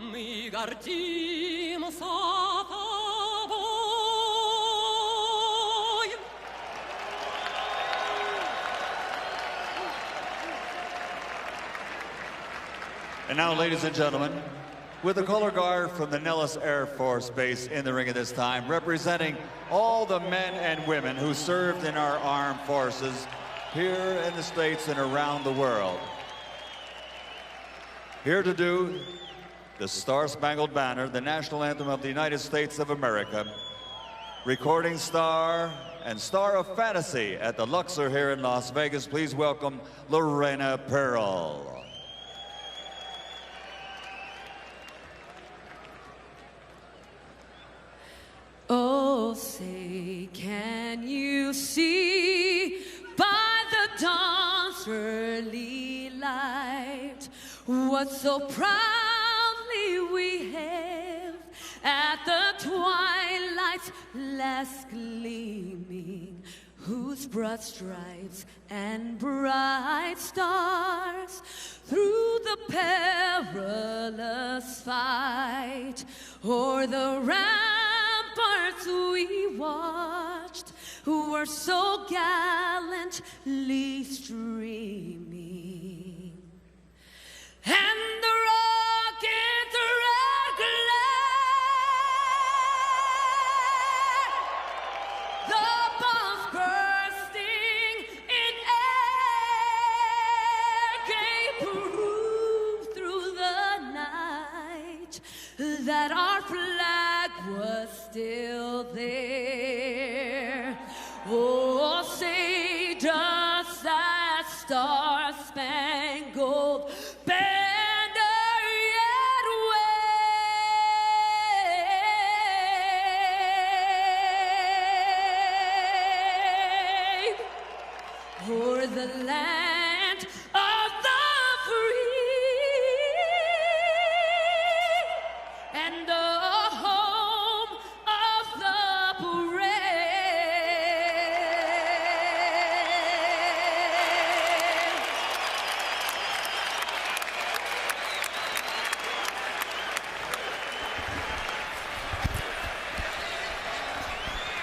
мы гордимся тобой. And now, ladies and gentlemen, with the color guard from the Nellis Air Force Base in the ring at this time, representing all the men and women who served in our armed forces here in the States and around the world. Here to do the Star-Spangled Banner, the national anthem of the United States of America, recording star and star of fantasy at the Luxor here in Las Vegas. Please welcome Lorena Pearl. Oh, say, can you see by the dawn's early light what so proudly we hailed at the twilight's last gleaming, whose broad stripes and bright stars through the perilous fight o'er the ramparts we watched were so gallantly streaming, and the rocket's red glare, the bombs bursting in air, gave proof through the night that our flag was still there. Oh, say does that star-spangled banner yet wave o'er the land of the free and the home of the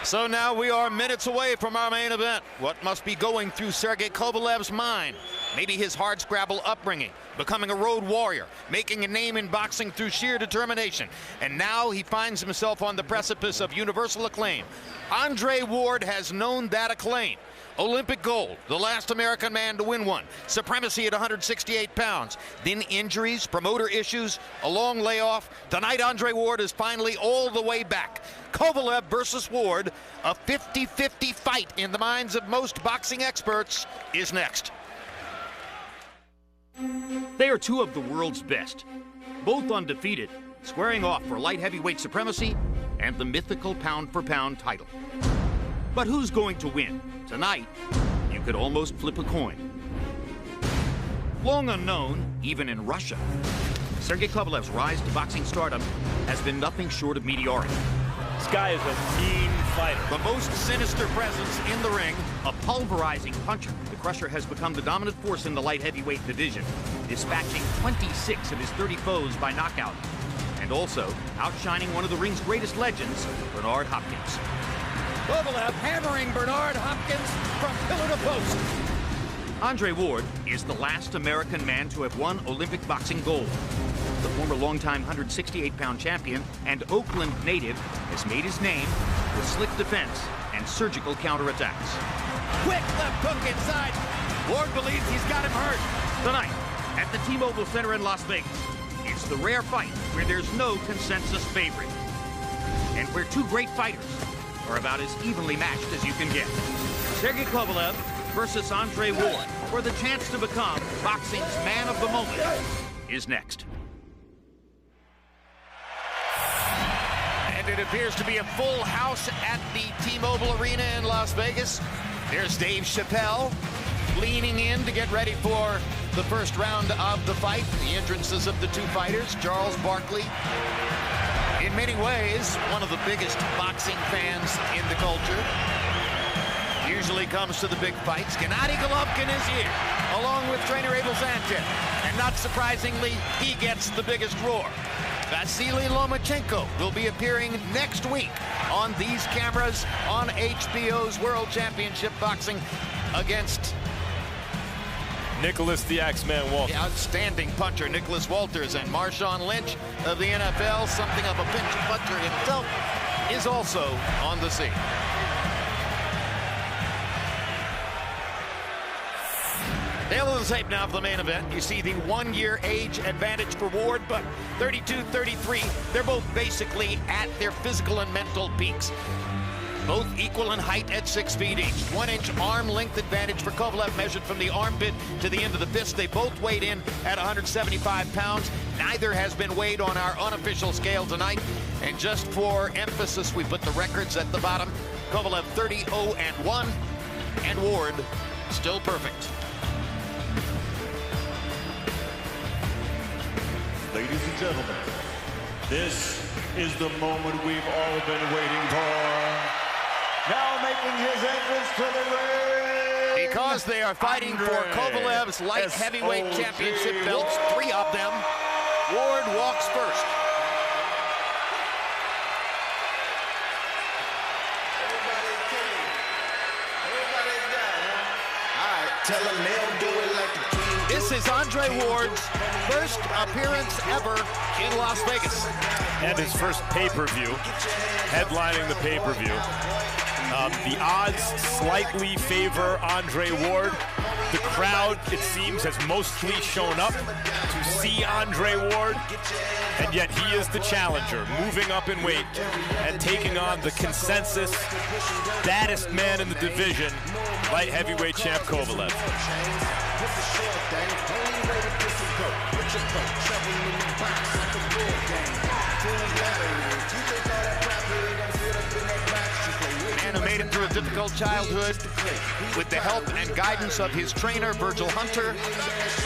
So now we are minutes away from our main event. What must be going through Sergey Kovalev's mind? Maybe his hardscrabble upbringing, becoming a road warrior, making a name in boxing through sheer determination. And now he finds himself on the precipice of universal acclaim. Andre Ward has known that acclaim. Olympic gold, the last American man to win one. Supremacy at 168 pounds. Then injuries, promoter issues, a long layoff. Tonight, Andre Ward is finally all the way back. Kovalev versus Ward, a 50-50 fight in the minds of most boxing experts, is next. They are two of the world's best, both undefeated, squaring off for light heavyweight supremacy and the mythical pound-for-pound title. But who's going to win? Tonight, you could almost flip a coin. Long unknown, even in Russia, Sergey Kovalev's rise to boxing stardom has been nothing short of meteoric. This guy is a mean fighter. The most sinister presence in the ring. A pulverizing puncher, the Crusher has become the dominant force in the light heavyweight division, dispatching 26 of his 30 foes by knockout, and also outshining one of the ring's greatest legends, Bernard Hopkins. Kovalev hammering Bernard Hopkins from pillar to post. Andre Ward is the last American man to have won Olympic boxing gold. The former longtime 168-pound champion and Oakland native has made his name with slick defense and surgical counterattacks. Quick left hook inside. Ward believes he's got him hurt. Tonight, at the T-Mobile Center in Las Vegas, it's the rare fight where there's no consensus favorite, and where two great fighters are about as evenly matched as you can get. Sergey Kovalev versus Andre Ward for the chance to become boxing's man of the moment is next. And it appears to be a full house at the T-Mobile Arena in Las Vegas. There's Dave Chappelle leaning in to get ready for the first round of the fight. The entrances of the two fighters, Charles Barkley, in many ways, one of the biggest boxing fans in the culture. Usually comes to the big fights. Gennady Golovkin is here, along with trainer Abel Sanchez. And not surprisingly, he gets the biggest roar. Vasily Lomachenko will be appearing next week on these cameras on HBO's World Championship Boxing against Nicholas the Axeman Walters. the outstanding puncher Nicholas Walters, and Marshawn Lynch of the NFL, something of a pinch puncher himself, is also on the scene. Tail of the tape now for the main event. You see the 1-year age advantage for Ward, but 32-33, they're both basically at their physical and mental peaks. Both equal in height at 6 feet each. 1-inch arm length advantage for Kovalev, measured from the armpit to the end of the fist. They both weighed in at 175 pounds. Neither has been weighed on our unofficial scale tonight. And just for emphasis, we put the records at the bottom. Kovalev 30-0-1, and Ward still perfect. Ladies and gentlemen, this is the moment we've all been waiting for. Now making his entrance to the ring. Because they are fighting for Kovalev's light heavyweight championship belts, 3 of them, Ward walks first. This is Andre Ward's first appearance ever in Las Vegas. And his first pay-per-view, headlining the pay-per-view. The odds slightly favor Andre Ward. The crowd, it seems, has mostly shown up to see Andre Ward, and yet he is the challenger, moving up in weight and taking on the consensus baddest man in the division, light heavyweight champ Kovalev. Man who made it through a difficult childhood with the help and guidance of his trainer, Virgil Hunter.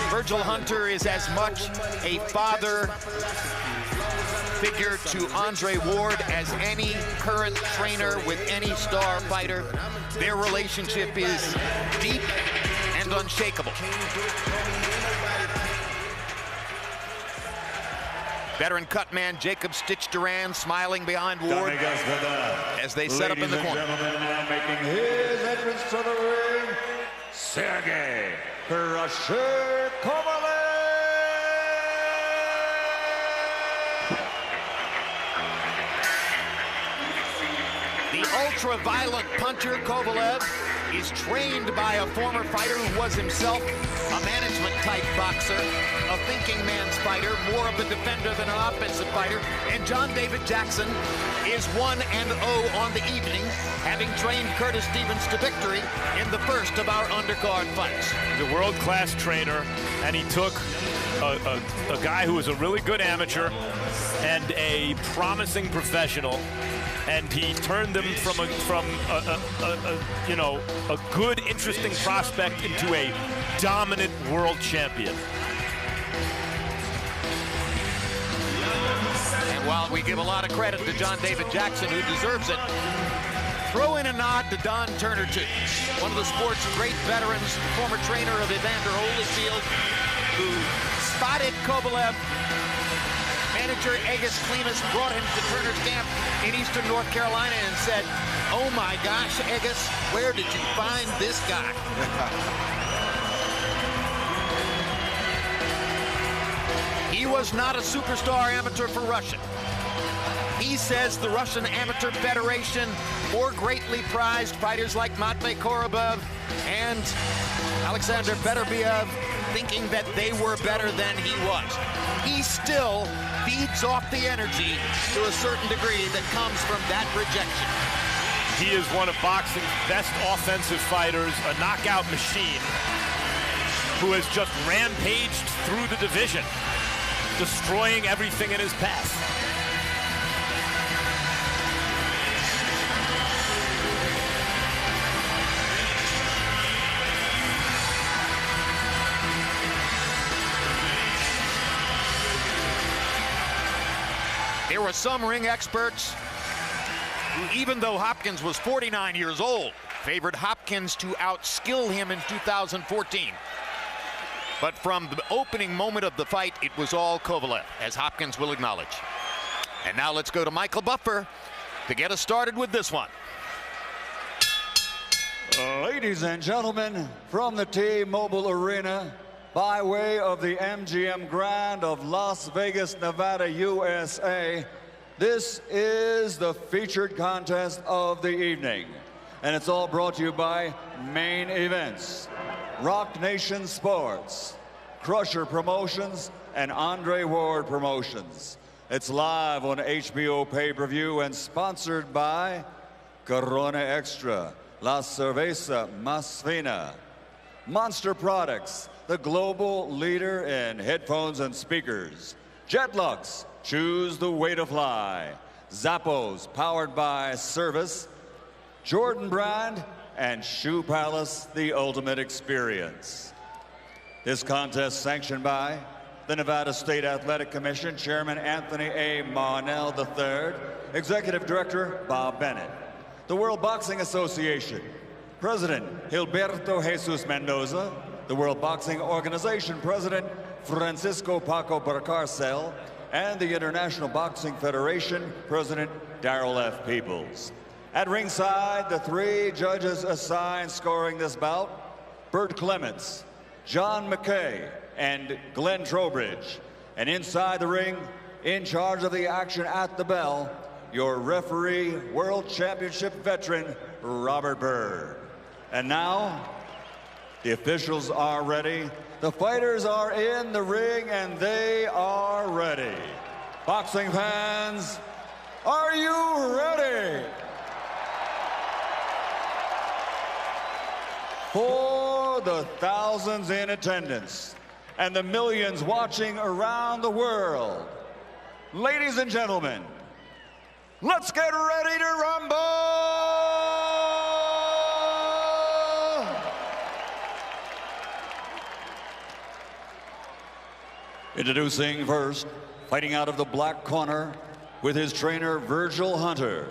Virgil Hunter is as much a father figure to Andre Ward as any current trainer with any star fighter. Their relationship is deep and unshakable. Veteran cut man Jacob Stitch Duran smiling behind Ward as they set up in the corner. Now making his entrance to the ring, Sergey Crusher Kovalev. The ultra-violent puncher Kovalev is trained by a former fighter who was himself a management-type boxer, a thinking man's fighter, more of a defender than an offensive fighter. And John David Jackson is 1-0 on the evening, having trained Curtis Stevens to victory in the first of our undercard fights. He's a world-class trainer, and he took a guy who was a really good amateur and a promising professional, and he turned them from a good, interesting prospect into a dominant world champion. And while we give a lot of credit to John David Jackson, who deserves it, throw in a nod to Don Turner, too. One of the sport's great veterans, former trainer of Evander Holyfield, who spotted Kovalev. Manager Agus Klimas brought him to Turner's camp in eastern North Carolina and said, "Oh my gosh, Agus, where did you find this guy?" He was not a superstar amateur for Russia. He says the Russian Amateur Federation more greatly prized fighters like Matvey Korobov and Alexander Beterbiev, thinking that they were better than he was. He still feeds off the energy to a certain degree that comes from that rejection. He is one of boxing's best offensive fighters, a knockout machine who has just rampaged through the division, destroying everything in his path. There were some ring experts who, even though Hopkins was 49 years old, favored Hopkins to outskill him in 2014. But from the opening moment of the fight, it was all Kovalev, as Hopkins will acknowledge. And now let's go to Michael Buffer to get us started with this one. Ladies and gentlemen, from the T-Mobile Arena, by way of the MGM Grand of Las Vegas, Nevada, USA, this is the featured contest of the evening. And it's all brought to you by Main Events, Rock Nation Sports, Crusher Promotions, and Andre Ward Promotions. It's live on HBO pay-per-view and sponsored by Corona Extra, La Cerveza Más Fina, Monster Products, the global leader in headphones and speakers, Jetlux, choose the way to fly, Zappos, powered by Service, Jordan Brand, and Shoe Palace, the ultimate experience. This contest sanctioned by the Nevada State Athletic Commission, Chairman Anthony A. Marnell III, Executive Director Bob Bennett. The World Boxing Association, President Gilberto Jesus Mendoza. The World Boxing Organization, President Francisco Paco Barcarcel. And the International Boxing Federation, President Darrell F. Peoples. At ringside, the three judges assigned scoring this bout, Bert Clements, John McKay, and Glenn Trowbridge. And inside the ring, in charge of the action at the bell, your referee, World Championship veteran, Robert Byrd. And now, the officials are ready. The fighters are in the ring, and they are ready. Boxing fans, are you ready? For the thousands in attendance and the millions watching around the world, ladies and gentlemen, let's get ready to rumble! Introducing first, fighting out of the black corner with his trainer Virgil Hunter,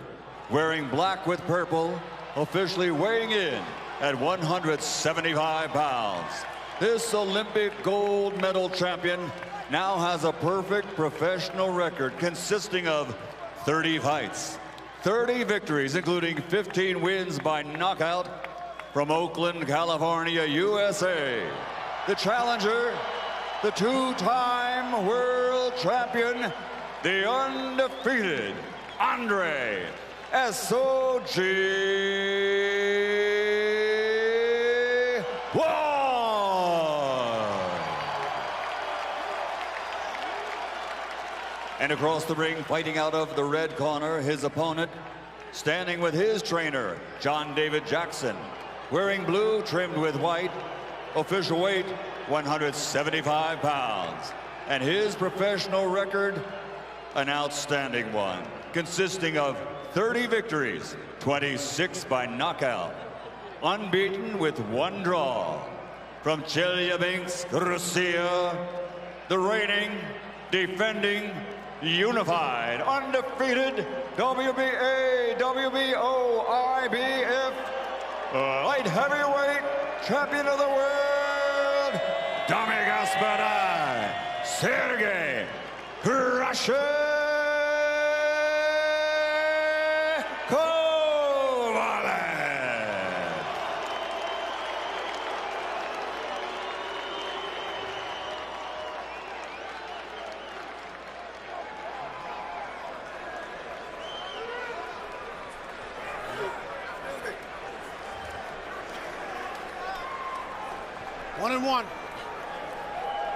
wearing black with purple, officially weighing in at 175 pounds. This Olympic gold medal champion now has a perfect professional record consisting of 30 fights, 30 victories, including 15 wins by knockout from Oakland, California, USA. The challenger, the two-time world champion, the undefeated Andre Ward. And across the ring, fighting out of the red corner, his opponent, standing with his trainer, John David Jackson, wearing blue trimmed with white, official weight 175 pounds. And his professional record, an outstanding one, consisting of 30 victories, 26 by knockout, unbeaten with one draw. From Chelyabinsk, Russia, the reigning, defending, unified, undefeated WBA, WBO, IBF light heavyweight champion of the world, Dami Gospoda, Sergey Kovalev. One and one.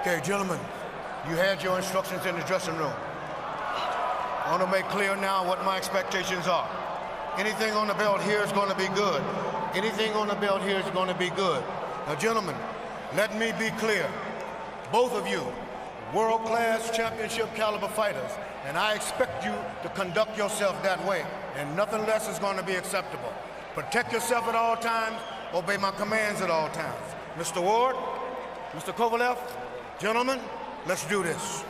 Okay, gentlemen, you had your instructions in the dressing room. I want to make clear now what my expectations are. Anything on the belt here is going to be good. Anything on the belt here is going to be good. Now, gentlemen, let me be clear. Both of you, world-class championship caliber fighters, and I expect you to conduct yourself that way, and nothing less is going to be acceptable. Protect yourself at all times, obey my commands at all times. Mr. Ward, Mr. Kovalev, gentlemen, let's do this.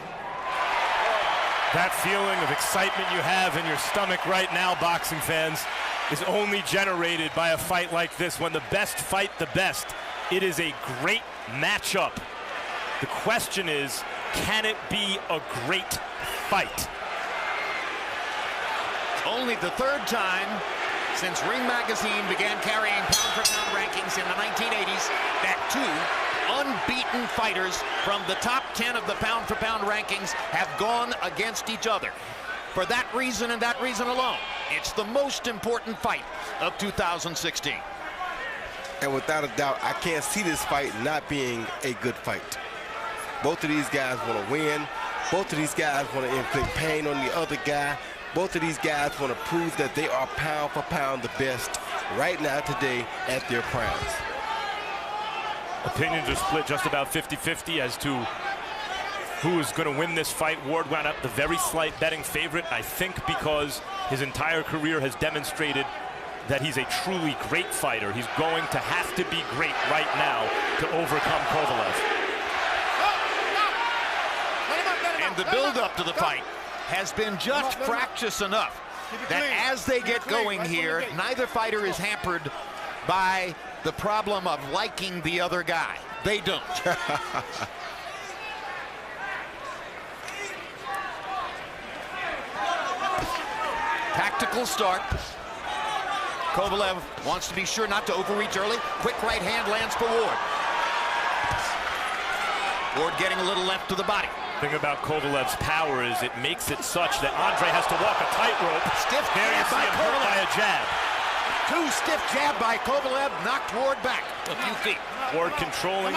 That feeling of excitement you have in your stomach right now, boxing fans, is only generated by a fight like this. When the best fight the best, it is a great matchup. The question is, can it be a great fight? Only the third time since Ring Magazine began carrying pound-for-pound rankings in the 1980s that two unbeaten fighters from the top 10 of the pound-for-pound rankings have gone against each other. For that reason and that reason alone, it's the most important fight of 2016. And without a doubt, I can't see this fight not being a good fight. Both of these guys want to win. Both of these guys want to inflict pain on the other guy. Both of these guys want to prove that they are pound for pound the best right now today at their primes. Opinions are split just about 50-50 as to who is going to win this fight. Ward wound up the very slight betting favorite, I think, because his entire career has demonstrated that he's a truly great fighter. He's going to have to be great right now to overcome Kovalev. And the build-up to the fight has been just fractious enough that as they get going here, neither fighter is hampered by the problem of liking the other guy. They don't. Tactical start. Kovalev wants to be sure not to overreach early. Quick right hand lands for Ward. Ward getting a little left to the body. The thing about Kovalev's power is it makes it such that Andre has to walk a tightrope. Stiff there you see him hurt by a jab. Two stiff jab by Kovalev knocked Ward back a few feet. Ward controlling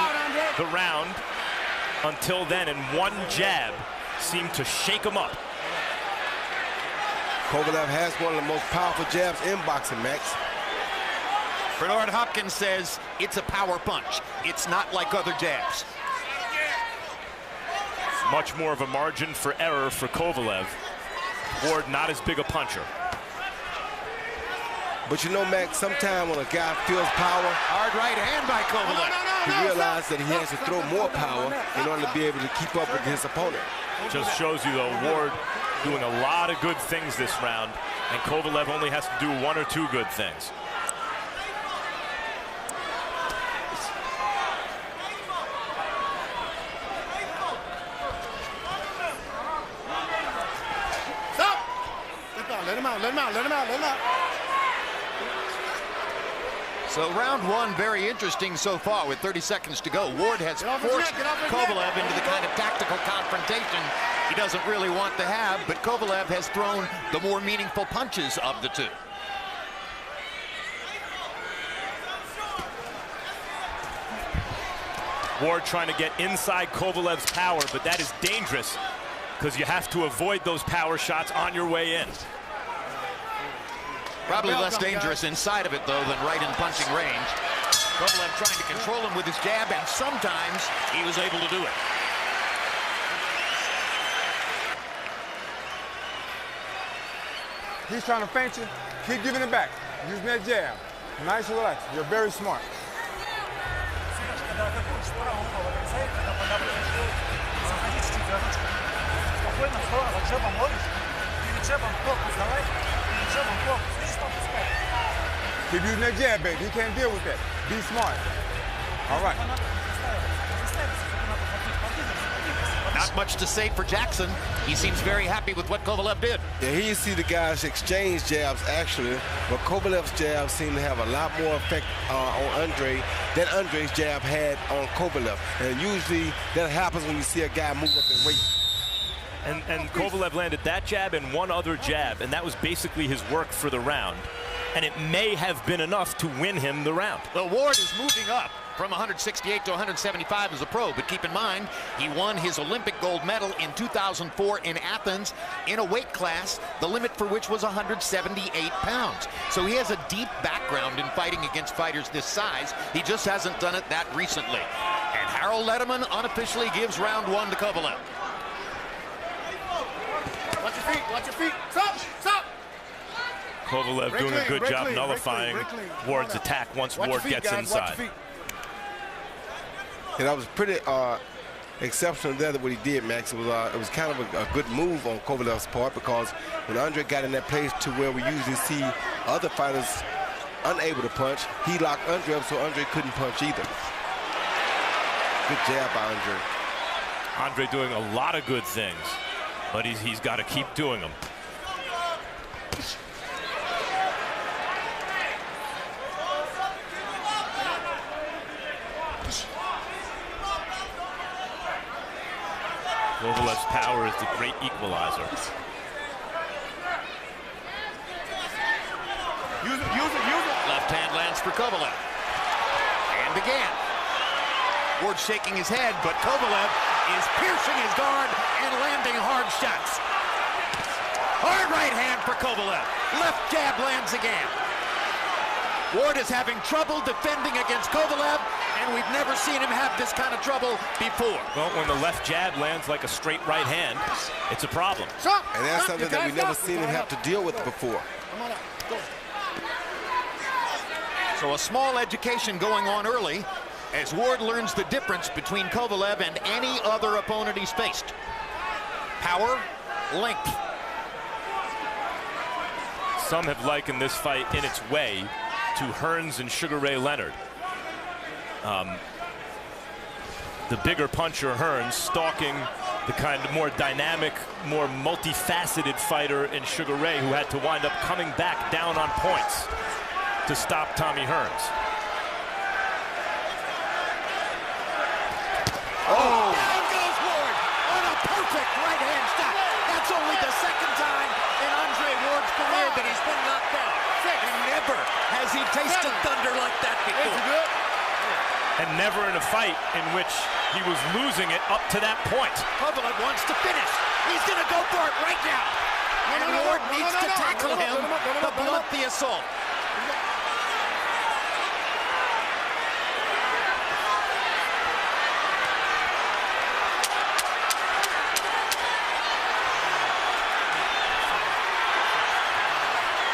the round until then, and one jab seemed to shake him up. Kovalev has one of the most powerful jabs in boxing, Max. Bernard Hopkins says it's a power punch. It's not like other jabs. Much more of a margin for error for Kovalev. Ward not as big a puncher. But you know, Max, sometimes when a guy feels power, hard right hand by Kovalev. He realizes that he has to throw more power in order to be able to keep up with his opponent. Just shows you, though, Ward doing a lot of good things this round, and Kovalev only has to do one or two good things. Let him out, let him out, let him out, let him out. So round one, very interesting so far with 30 seconds to go. Ward has forced Kovalev into the kind of tactical confrontation he doesn't really want to have, but Kovalev has thrown the more meaningful punches of the two. Ward trying to get inside Kovalev's power, but that is dangerous because you have to avoid those power shots on your way in. Probably less dangerous inside of it, though, than right in punching range. Kovalev trying to control him with his jab, and sometimes he was able to do it. He's trying to feint you. Keep giving it back. Using that jab. Nice and relaxed. You're very smart. Keep using that jab, baby. He can't deal with that. Be smart. All right. Not much to say for Jackson. He seems very happy with what Kovalev did. Yeah, here you see the guys exchange jabs, actually, but Kovalev's jab seemed to have a lot more effect on Andre than Andre's jab had on Kovalev. And usually that happens when you see a guy move up in weight. And Kovalev landed that jab and one other jab, and that was basically his work for the round. And it may have been enough to win him the round. Well, Ward is moving up from 168 to 175 as a pro, but keep in mind, he won his Olympic gold medal in 2004 in Athens in a weight class, the limit for which was 178 pounds. So he has a deep background in fighting against fighters this size. He just hasn't done it that recently. And Harold Letterman unofficially gives round one to Kovalev. Watch your feet, watch your feet. Stop, stop. Kovalev doing a good job nullifying Ward's attack once Ward gets inside. Yeah, that was pretty exceptional there, what he did, Max. It was kind of a good move on Kovalev's part, because when Andre got in that place to where we usually see other fighters unable to punch, he locked Andre up so Andre couldn't punch either. Good jab by Andre. Andre doing a lot of good things, but he's got to keep doing them. Kovalev's power is the great equalizer. Use it, use it, use it. Left hand lands for Kovalev. And again. Ward shaking his head, but Kovalev is piercing his guard and landing hard shots. Hard right hand for Kovalev. Left jab lands again. Ward is having trouble defending against Kovalev, and we've never seen him have this kind of trouble before. Well, when the left jab lands like a straight right hand, it's a problem. And that's something that we've never seen him have to deal with before. So a small education going on early as Ward learns the difference between Kovalev and any other opponent he's faced. Power, length. Some have likened this fight in its way to Hearns and Sugar Ray Leonard. The bigger puncher Hearns stalking the kind of more dynamic, more multifaceted fighter in Sugar Ray, who had to wind up coming back down on points to stop Tommy Hearns. Oh! Down goes Ward on a perfect right-hand shot. That's only the second time in Andre Ward's career that he's been knocked down. And never has he tasted thunder like that before. And never in a fight in which he was losing it up to that point. Kovalev wants to finish. He's going to go for it right now. And Ward needs to tackle him to blunt the assault.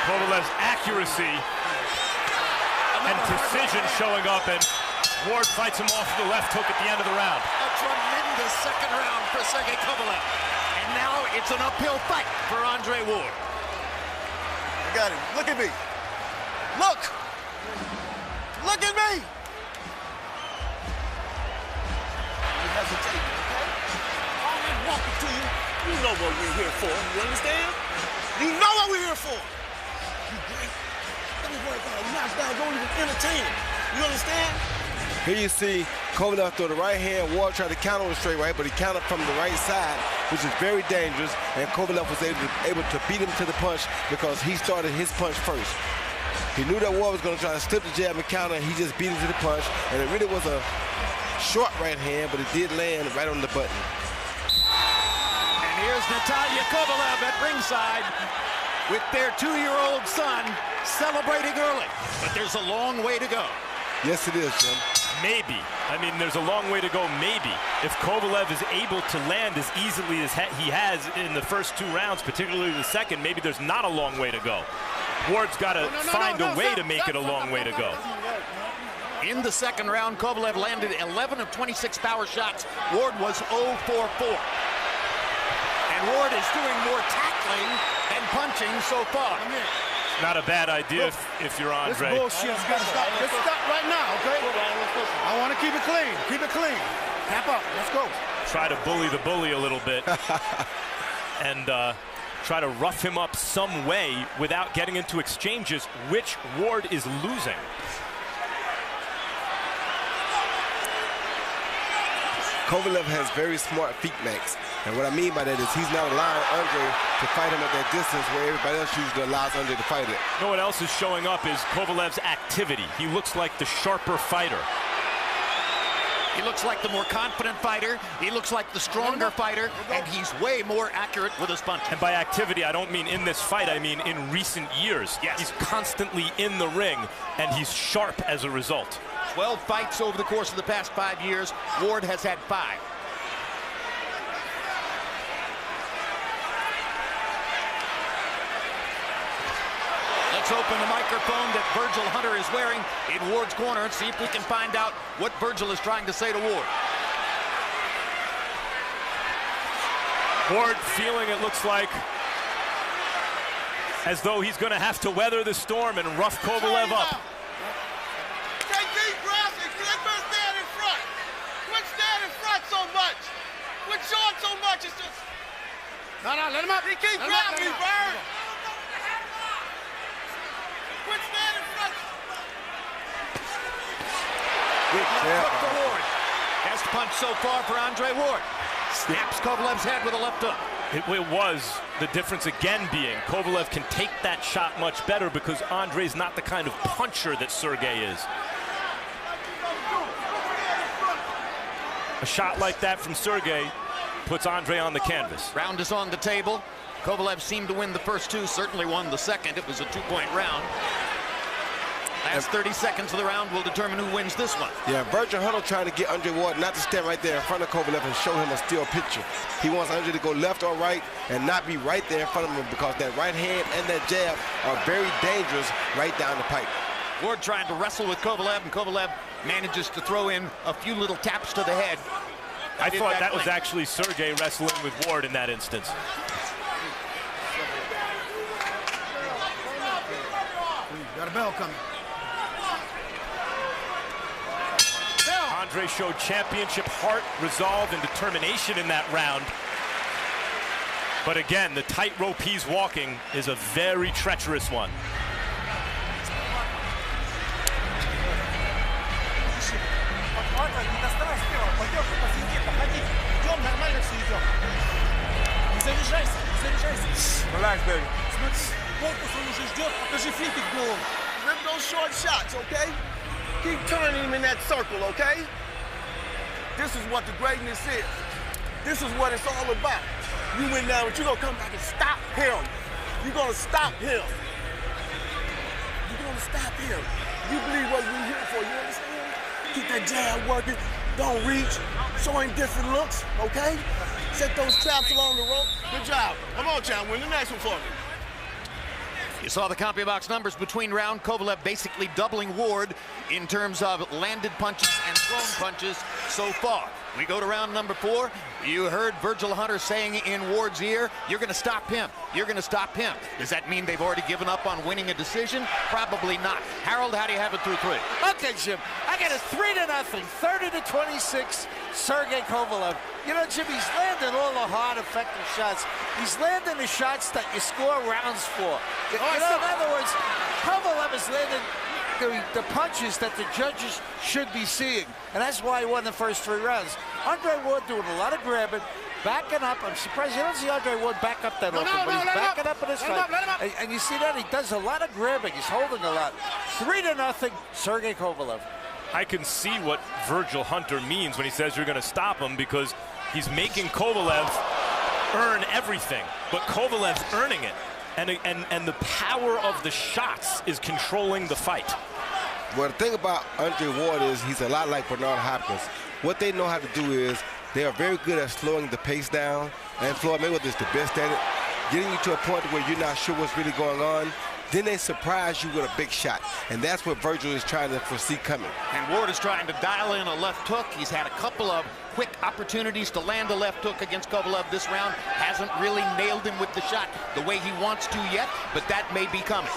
Kovalev's accuracy and precision showing up, and Ward fights him off with the left hook at the end of the round. A tremendous second round for Sergey Kovalev. And now it's an uphill fight for Andre Ward. I got him. Look at me. Look. Look at me. You hesitate, okay? I'm not walking to you. You know what we're here for. You understand? You know what we're here for. You great. Don't worry about a knockdown. Don't even entertain it. You understand? Here you see Kovalev throw the right hand. Ward tried to counter with a straight right, but he countered from the right side, which is very dangerous. And Kovalev was able to beat him to the punch because he started his punch first. He knew that Ward was going to try to slip the jab and counter, and he just beat him to the punch. And it really was a short right hand, but it did land right on the button. And here's Natalia Kovalev at ringside with their 2-year-old son celebrating early. But there's a long way to go. Yes, it is, Jim. Maybe. I mean, there's a long way to go, maybe. If Kovalev is able to land as easily as he has in the first 2 rounds, particularly the second, maybe there's not a long way to go. Ward's got to find a way to make it a long way to go. In the second round, Kovalev landed 11 of 26 power shots. Ward was 0 for 4. And Ward is doing more tackling than punching so far. Not a bad idea if you're Andre. This bullshit is gonna stop. Let's stop right now, okay? I want to keep it clean. Keep it clean. Tap up. Let's go. Try to bully the bully a little bit. And try to rough him up some way without getting into exchanges, which Ward is losing. Kovalev has very smart feet mechs. And what I mean by that is he's not allowing Andre to fight him at that distance where everybody else usually allows Andre to fight it. You know what else is showing up is Kovalev's activity. He looks like the sharper fighter. He looks like the more confident fighter. He looks like the stronger fighter, and he's way more accurate with his punch. And by activity, I don't mean in this fight. I mean in recent years. Yes. He's constantly in the ring, and he's sharp as a result. 12 fights over the course of the past 5 years. Ward has had 5. Let's open the microphone that Virgil Hunter is wearing in Ward's corner and see if we can find out what Virgil is trying to say to Ward. Ward feeling, it looks like, as though he's going to have to weather the storm and rough Kovalev up. Take deep breaths and quit standing in front. Quit standing in front so much. Quit No, let him up. He keep grabbing me, Bird. Quit standing front. Good hook to Ward. Best punch so far for Andre Ward. Snaps Kovalev's head with a left hook. It was the difference again being Kovalev can take that shot much better because Andre's not the kind of puncher that Sergey is. A shot like that from Sergey puts Andre on the canvas. Round is on the table. Kovalev seemed to win the first two, certainly won the second. It was a 2-point round. Last 30 seconds of the round will determine who wins this one. Yeah, Virgil Hunter trying to get Andre Ward not to stand right there in front of Kovalev and show him a still picture. He wants Andre to go left or right and not be right there in front of him because that right hand and that jab are very dangerous right down the pipe. Ward trying to wrestle with Kovalev, and Kovalev manages to throw in a few little taps to the head. I thought that was actually Sergey wrestling with Ward in that instance. Got a bell coming. Andre showed championship heart, resolve, and determination in that round. But again, the tightrope he's walking is a very treacherous one. Relax, baby. Rip those short shots, okay? Keep turning him in that circle, okay? This is what the greatness is. This is what it's all about. You went down, but you're gonna come back and stop him. You're gonna stop him. You're gonna stop him. You believe what we're here for, you understand? Keep that jab working. Don't reach. Show him different looks, okay? Set those traps along the rope. Good job. Come on, Chad, win the next one for me. You saw the CompuBox numbers between round. Kovalev basically doubling Ward in terms of landed punches and thrown punches so far. We go to round number 4. You heard Virgil Hunter saying in Ward's ear, you're going to stop him. You're going to stop him. Does that mean they've already given up on winning a decision? Probably not. Harold, how do you have it through 3? Okay, Jim. I got a 3-0, 30-26, Sergey Kovalev. You know, Jim, he's landing all the hard, effective shots. He's landing the shots that you score rounds for. You know, in other words, Kovalev is landing the punches that the judges should be seeing. And that's why he won the first 3 rounds. Andre Ward doing a lot of grabbing, backing up. I'm surprised you don't see Andre Ward back up that often, but he's backing up in his fight. And you see that? He does a lot of grabbing. He's holding a lot. 3-0, Sergey Kovalev. I can see what Virgil Hunter means when he says you're going to stop him because he's making Kovalev earn everything. But Kovalev's earning it. And the power of the shots is controlling the fight. Well, the thing about Andre Ward is he's a lot like Bernard Hopkins. What they know how to do is they are very good at slowing the pace down, and Floyd Mayweather is the best at it, getting you to a point where you're not sure what's really going on. Then they surprise you with a big shot, and that's what Virgil is trying to foresee coming. And Ward is trying to dial in a left hook. He's had a couple of quick opportunities to land a left hook against Kovalev this round. Hasn't really nailed him with the shot the way he wants to yet, but that may be coming.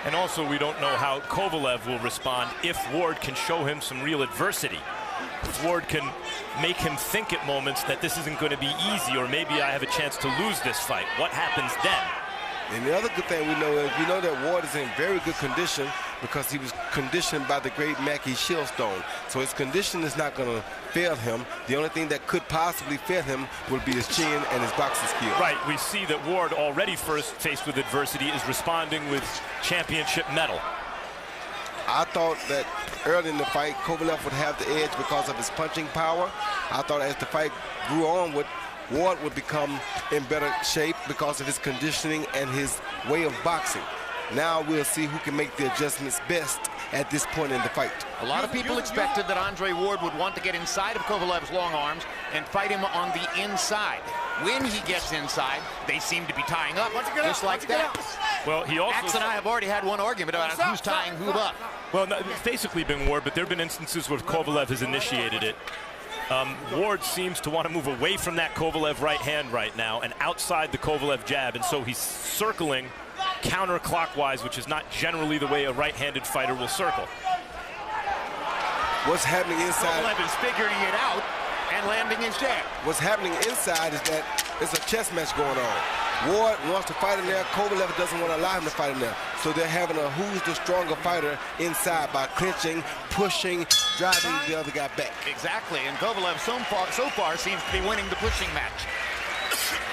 And also, we don't know how Kovalev will respond if Ward can show him some real adversity. If Ward can make him think at moments that this isn't going to be easy, or maybe I have a chance to lose this fight. What happens then? And the other good thing we know is we know that Ward is in very good condition because he was conditioned by the great Mackie Shieldstone. So his condition is not going to fail him. The only thing that could possibly fail him would be his chin and his boxing skill. Right. We see that Ward, already first faced with adversity, is responding with championship mettle. I thought that early in the fight, Kovalev would have the edge because of his punching power. I thought as the fight grew on, Ward would become in better shape because of his conditioning and his way of boxing. Now we'll see who can make the adjustments best at this point in the fight. A lot of people expected that Andre Ward would want to get inside of Kovalev's long arms and fight him on the inside. When he gets inside, they seem to be tying up just like that. Well, he also... Max and I have already had one argument about who's tying who up. Well, it's basically been Ward, but there have been instances where Kovalev has initiated it. Ward seems to want to move away from that Kovalev right hand right now and outside the Kovalev jab, and so he's circling counterclockwise, which is not generally the way a right-handed fighter will circle. What's happening inside? Kovalev is figuring it out, and landing his jab. What's happening inside is that it's a chess match going on. Ward wants to fight in there. Kovalev doesn't want to allow him to fight in there. So they're having a who's the stronger fighter inside by clinching, pushing, driving the other guy back. Exactly, and Kovalev so far seems to be winning the pushing match.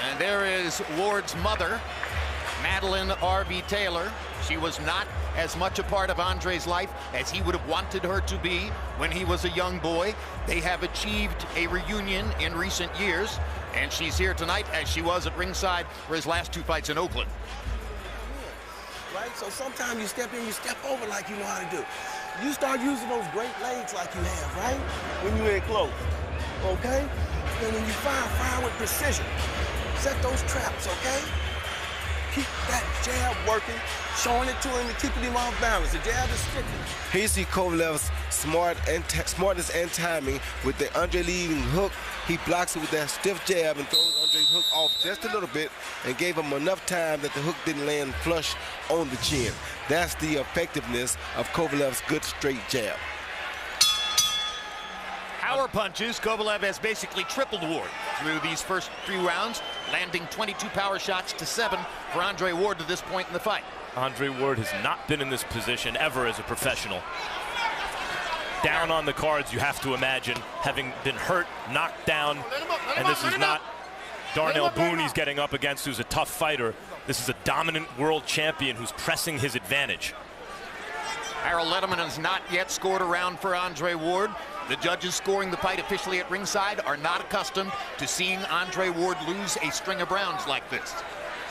And there is Ward's mother, Madeline R.V. Taylor. She was not as much a part of Andre's life as he would have wanted her to be when he was a young boy. They have achieved a reunion in recent years, and she's here tonight as she was at ringside for his last 2 fights in Oakland. Right, so sometimes you step in, you step over like you know how to do. You start using those great legs like you have, right? When you're in close, okay? And when you fire with precision. Set those traps, okay? Keep that jab working, showing it to him and keeping him off balance. The jab is sticking. Here you see Kovalev's smartness and timing with the Andre leading hook. He blocks it with that stiff jab and throws Andre's hook off just a little bit and gave him enough time that the hook didn't land flush on the chin. That's the effectiveness of Kovalev's good straight jab. Power punches, Kovalev has basically tripled Ward through these first 3 rounds, landing 22 power shots to 7 for Andre Ward to this point in the fight. Andre Ward has not been in this position ever as a professional. Down on the cards, you have to imagine, having been hurt, knocked down, and this is not Darnell Boone he's getting up against, who's a tough fighter. This is a dominant world champion who's pressing his advantage. Harold Letterman has not yet scored a round for Andre Ward. The judges scoring the fight officially at ringside are not accustomed to seeing Andre Ward lose a string of rounds like this.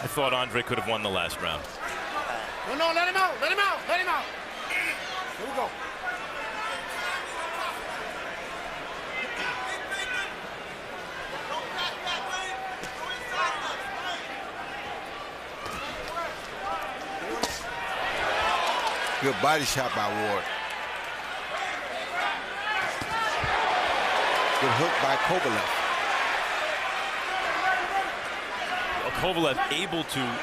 I thought Andre could have won the last round. No, let him out, let him out, let him out. Here we go. Good body shot by Ward. Good hook by Kovalev. Kovalev able to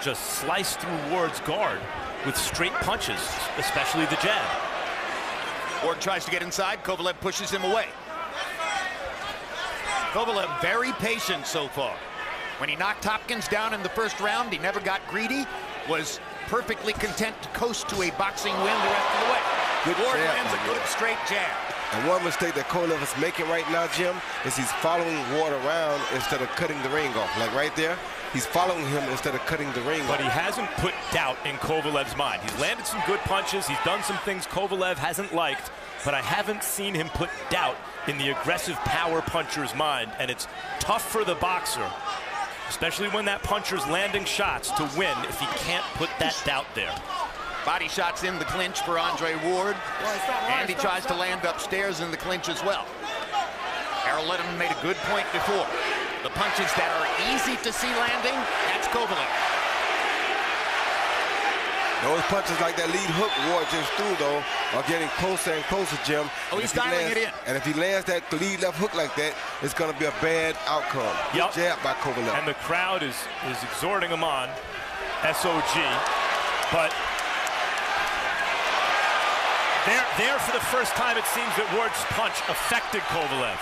just slice through Ward's guard with straight punches, especially the jab. Ward tries to get inside, Kovalev pushes him away. Kovalev very patient so far. When he knocked Hopkins down in the first round, he never got greedy, was perfectly content to coast to a boxing win the rest of the way. Good Ward jab, lands a good straight jab. And one mistake that Kovalev is making right now, Jim, is he's following Ward around instead of cutting the ring off. Like right there, he's following him instead of cutting the ring off. But he hasn't put doubt in Kovalev's mind. He's landed some good punches. He's done some things Kovalev hasn't liked, but I haven't seen him put doubt in the aggressive power puncher's mind. And it's tough for the boxer, especially when that puncher's landing shots, to win if he can't put that doubt there. Body shots in the clinch for Andre Ward, and he tries to land upstairs in the clinch as well. Harold Letterman made a good point before. The punches that are easy to see landing, that's Kovalev. Those punches like that lead hook Ward just threw, though, are getting closer and closer, Jim. Oh, he's dialing it in. And if he lands that lead left hook like that, it's going to be a bad outcome. Yep. Good jab by Kovalev. And the crowd is exhorting him on, SOG, but there for the first time, it seems that Ward's punch affected Kovalev.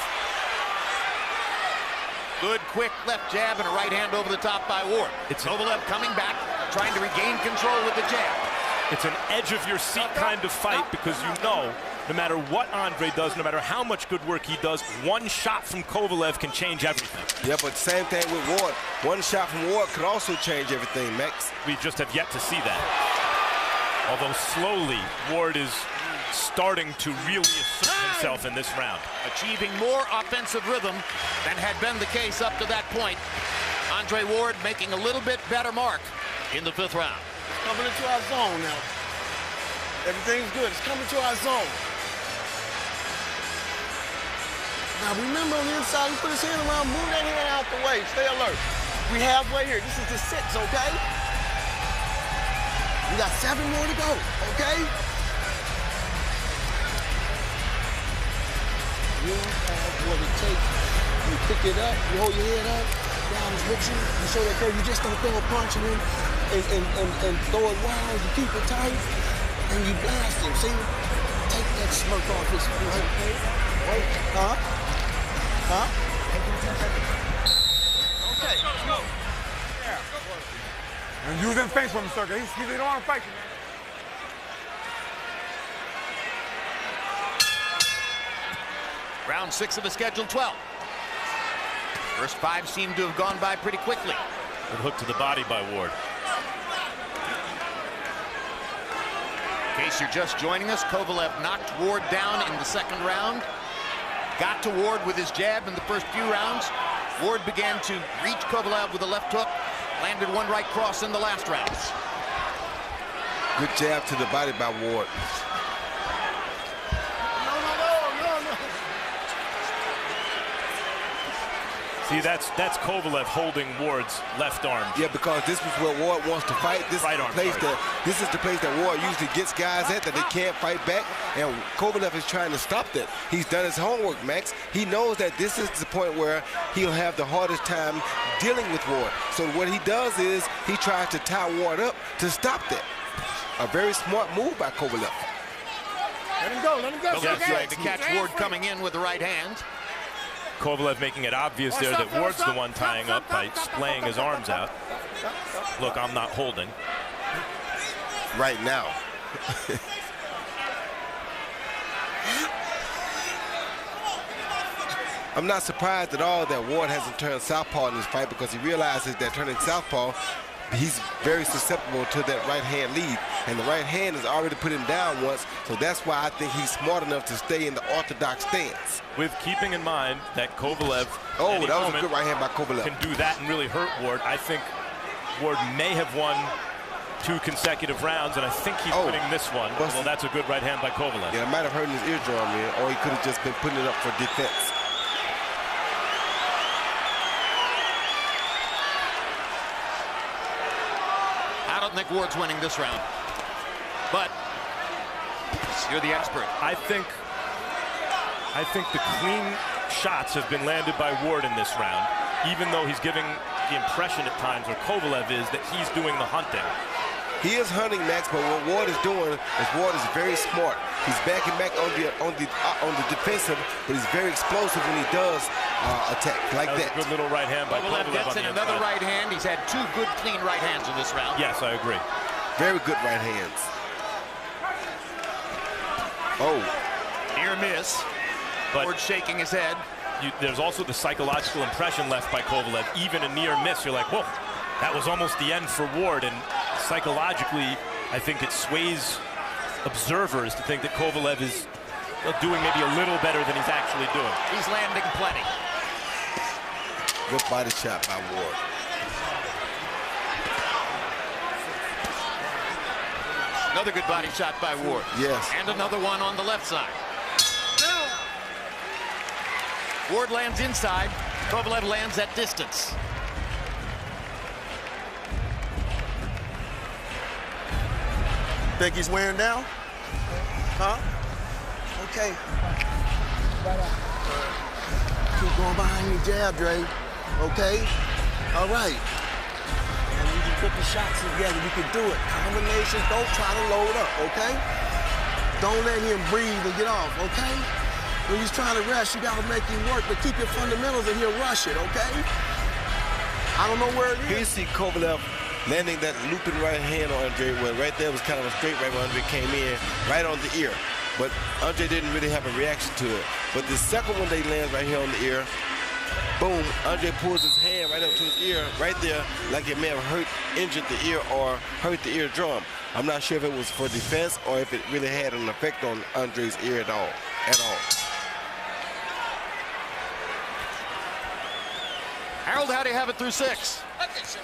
Good, quick left jab and a right hand over the top by Ward. It's Kovalev coming back, trying to regain control with the jab. It's an edge-of-your-seat kind of fight because you know, no matter what Andre does, no matter how much good work he does, one shot from Kovalev can change everything. Yeah, but same thing with Ward. One shot from Ward could also change everything, Max. We just have yet to see that. Although slowly, Ward is starting to really assert himself in this round. Achieving more offensive rhythm than had been the case up to that point. Andre Ward making a little bit better mark in the 5th round. Coming into our zone now. Everything's good. It's coming to our zone. Now remember on the inside, he put his hand around, move that hand out the way. Stay alert. We halfway here. This is the 6, okay? We got 7 more to go, okay? You have what it takes. You pick it up, you hold your head up, down is with you. You show that curve. You just don't throw a punch and throw it wild. You keep it tight, and you blast him. See? Take that smirk off his face. Right? Huh? Okay, let's go. Yeah. And use them feints for him, Sergey. He don't want to fight you, man. Round 6 of the scheduled 12. First 5 seem to have gone by pretty quickly. Good hook to the body by Ward. In case you're just joining us, Kovalev knocked Ward down in the second round. Got to Ward with his jab in the first few rounds. Ward began to reach Kovalev with a left hook. Landed one right cross in the last round. Good jab to the body by Ward. See, that's Kovalev holding Ward's left arm. Yeah, because this is where Ward wants to fight. This right is the arm, place this is the place that Ward usually gets guys at that they can't fight back, and Kovalev is trying to stop that. He's done his homework, Max. He knows that this is the point where he'll have the hardest time dealing with Ward. So what he does is he tries to tie Ward up to stop that. A very smart move by Kovalev. Let him go, let him go. Kovalev trying to catch Ward coming in with the right hand. Kovalev making it obvious there that Ward's the one tying up by splaying his arms out. Look, I'm not holding. Right now. I'm not surprised at all that Ward hasn't turned southpaw in this fight, because he realizes that turning southpaw, he's very susceptible to that right hand lead, and the right hand has already put him down once, so that's why I think he's smart enough to stay in the orthodox stance. With keeping in mind that Kovalev, that was a good right hand by Kovalev, can do that and really hurt Ward. I think Ward may have won 2 consecutive rounds, and I think he's winning this one. Well, that's a good right hand by Kovalev. Yeah, it might have hurt his eardrum, man, or he could have just been putting it up for defense. I don't think Ward's winning this round, but you're the expert. I think the clean shots have been landed by Ward in this round, even though he's giving the impression at times, or Kovalev is, that he's doing the hunting. He is hunting, Max, but what Ward is doing is Ward is very smart. He's backing back on the defensive, but he's very explosive when he does attack like that. A good little right hand by Kovalev. Gets in another right hand. He's had 2 good clean right hands in this round. Yes, I agree. Very good right hands. Oh. Near miss. But Ward shaking his head. There's also the psychological impression left by Kovalev. Even a near miss, you're like, whoa, that was almost the end for Ward. And psychologically, I think it sways observers to think that Kovalev is doing maybe a little better than he's actually doing. He's landing plenty. Good body shot by Ward. Another good body shot by Ward. Yes. And another one on the left side. Ward lands inside. Kovalev lands at distance. Think he's wearing down? Huh? Okay. Keep going behind your jab, Dre. Okay? All right. And we can put the shots together. We can do it. Combinations. Don't try to load up, okay? Don't let him breathe and get off, okay? When he's trying to rest, you got to make him work, but keep your fundamentals and he'll rush it, okay? I don't know where it is. Here you see Kovalev landing that looping right hand on Andre. Well, right there was kind of a straight right when Andre came in, right on the ear. But Andre didn't really have a reaction to it. But the second one they land right here on the ear, boom, Andre pulls his hand right up to his ear, right there, like it may have injured the ear or hurt the eardrum. I'm not sure if it was for defense or if it really had an effect on Andre's ear at all. Harold, how do you have it through 6? Look at it.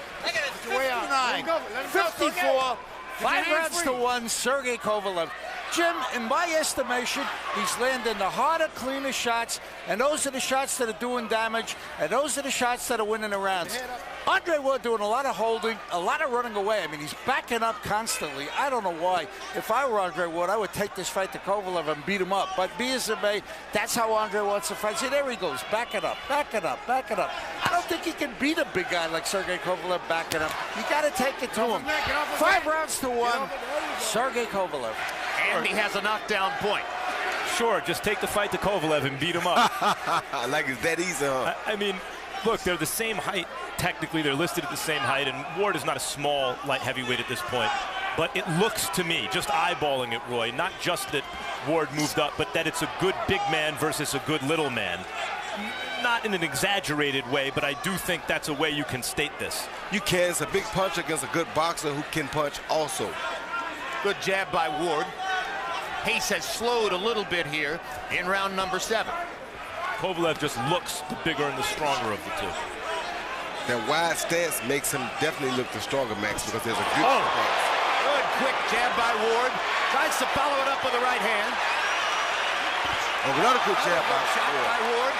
59, 54, 5 rounds to 1, Sergey Kovalev. Jim, in my estimation, he's landing the harder, cleaner shots, and those are the shots that are doing damage, and those are the shots that are winning the rounds. Andre Ward doing a lot of holding, a lot of running away. I mean, he's backing up constantly. I don't know why. If I were Andre Ward, I would take this fight to Kovalev and beat him up. But be as it may, that's how Andre wants to fight. See, there he goes, backing up, backing up, backing up. I don't think he can beat a big guy like Sergey Kovalev backing up. You got to take it to him. 5 rounds to 1, Sergey Kovalev. And he has a knockdown point. Sure, just take the fight to Kovalev and beat him up. Like it's that easy, huh? I mean, look, they're the same height. Technically, they're listed at the same height, and Ward is not a small light heavyweight at this point. But it looks to me, just eyeballing it, Roy, not just that Ward moved up, but that it's a good big man versus a good little man. Not in an exaggerated way, but I do think that's a way you can state this. You can. It's a big puncher against a good boxer who can punch also. Good jab by Ward. Pace has slowed a little bit here in round number 7. Kovalev just looks the bigger and the stronger of the two. That wide stance makes him definitely look the stronger, Max, because there's a good stance. Good quick jab by Ward. Tries to follow it up with the right hand. Oh, another good jab by Ward.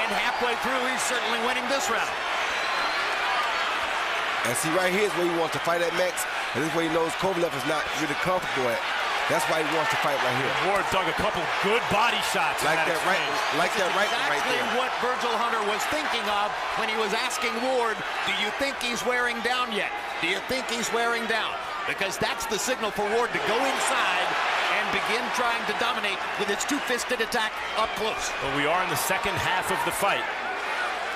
And halfway through, he's certainly winning this round. And see, right here is where he wants to fight at, Max. And this is where he knows Kovalev is not really comfortable at. That's why he wants to fight right here. Ward dug a couple good body shots. Like that right Exactly there. what Virgil Hunter was thinking of when he was asking Ward, do you think he's wearing down yet? Do you think he's wearing down? Because that's the signal for Ward to go inside and begin trying to dominate with his two-fisted attack up close. Well, we are in the second half of the fight.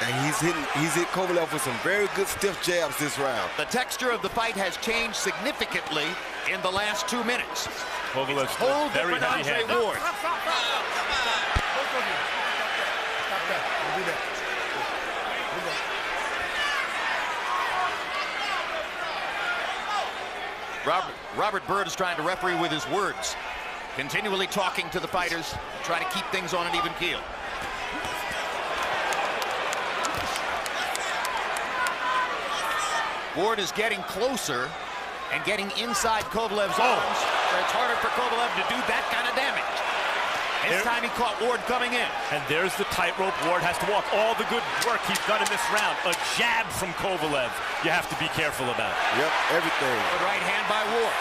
And he's hit Kovalev with some very good stiff jabs this round. The texture of the fight has changed significantly in the last 2 minutes. Kovalev's whole very different Andre heavy-handed. Ward. Robert Byrd is trying to referee with his words, continually talking to the fighters, trying to keep things on an even keel. Ward is getting closer and getting inside Kovalev's arms, so it's harder for Kovalev to do that kind of damage. This time he caught Ward coming in. And there's the tightrope Ward has to walk. All the good work he's done in this round. A jab from Kovalev you have to be careful about. Yep, everything. Good right hand by Ward.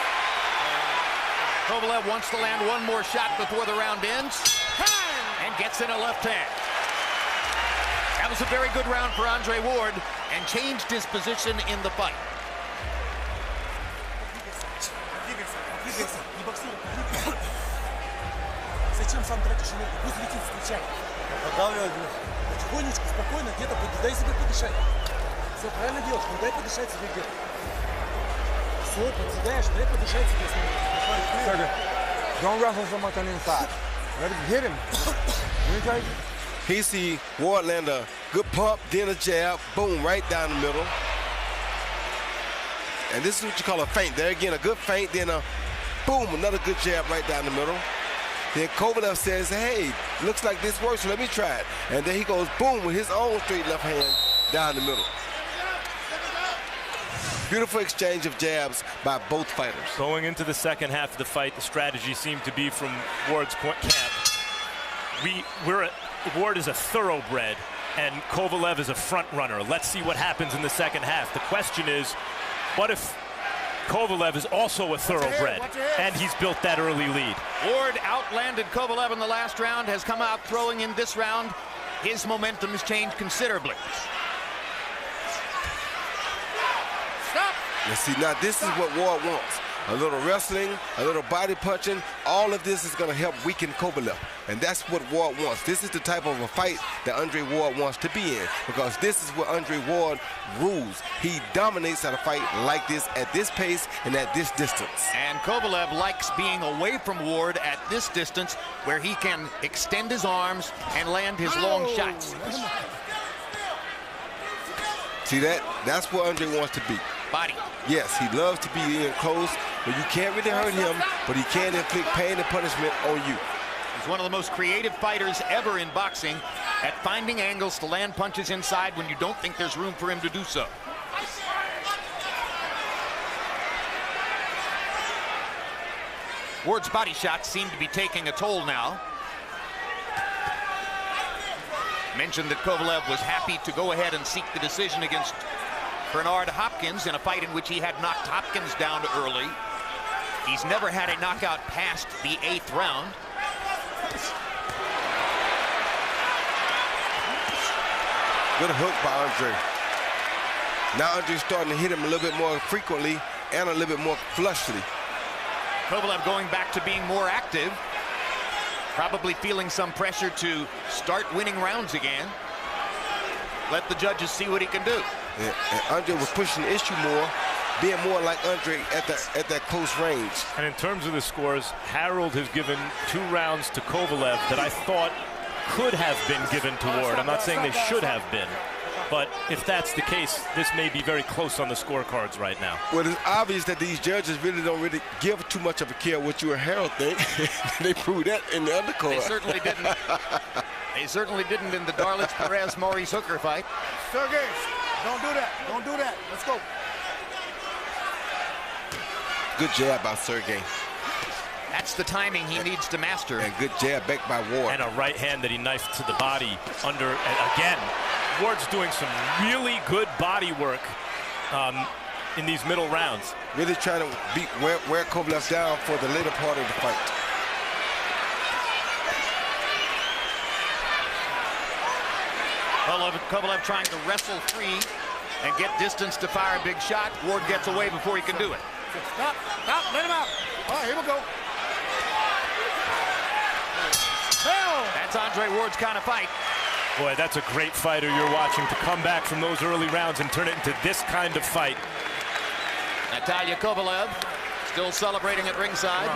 Kovalev wants to land one more shot before the round ends and gets in a left hand. That was a very good round for Andre Ward and changed his position in the fight. Зачем сам тратишь энергию? Пусть летит случайно. Поддавливай его. Потихонечку, спокойно, где-то дай себе подышать. Все правильно делаешь, ну дай подышать себе где-то. Все, подседаешь, дай подышать себе снова. Don't wrestle so much on the inside. Let it hit him. He see Ward land a good pump, then a jab, boom, right down the middle. And this is what you call a feint. There again, a good feint, then a boom, another good jab right down the middle. Then Kovalev says, hey, looks like this works, so let me try it. And then he goes boom with his own straight left hand down the middle. Beautiful exchange of jabs by both fighters. Going into the second half of the fight, the strategy seemed to be from Ward's camp. Ward is a thoroughbred, and Kovalev is a front runner. Let's see what happens in the second half. The question is, what if Kovalev is also a thoroughbred, and he's built that early lead? Ward outlanded Kovalev in the last round, has come out throwing in this round. His momentum has changed considerably. Stop! You see, now this is what Ward wants. A little wrestling, a little body punching, all of this is going to help weaken Kovalev. And that's what Ward wants. This is the type of a fight that Andre Ward wants to be in, because this is what Andre Ward rules. He dominates at a fight like this, at this pace, and at this distance. And Kovalev likes being away from Ward at this distance, where he can extend his arms and land his long shots. See that? That's what Andre wants to be. Body. Yes, he loves to be in close, but you can't really hurt him, but he can inflict pain and punishment on you. He's one of the most creative fighters ever in boxing at finding angles to land punches inside when you don't think there's room for him to do so. Ward's body shots seem to be taking a toll now. Mentioned that Kovalev was happy to go ahead and seek the decision against Bernard Hopkins in a fight in which he had knocked Hopkins down early. He's never had a knockout past the 8th round. Good hook by Andre. Now Andre's starting to hit him a little bit more frequently and a little bit more flushly. Kovalev going back to being more active. Probably feeling some pressure to start winning rounds again. Let the judges see what he can do. Yeah, and Andre was pushing the issue more, being more like Andre at that close range. And in terms of the scores, Harold has given 2 rounds to Kovalev that I thought could have been given to Ward. I'm not saying they should have been, but if that's the case, this may be very close on the scorecards right now. Well, it's obvious that these judges don't give too much of a care what you and Harold think. They proved that in the undercard. They certainly didn't. They certainly didn't in the Darlitz-Perez-Maurice Hooker fight. Sergey, don't do that. Don't do that. Let's go. Good jab by Sergey. That's the timing he needs to master. And good jab back by Ward. And a right hand that he knifed to the body under, again, Ward's doing some really good body work in these middle rounds. Really trying to wear Kovalev down for the later part of the fight. Kovalev trying to wrestle free and get distance to fire a big shot. Ward gets away before he can do it. Stop, let him out. All right, here we go. That's Andre Ward's kind of fight. Boy, that's a great fighter you're watching to come back from those early rounds and turn it into this kind of fight. Natalia Kovalev still celebrating at ringside.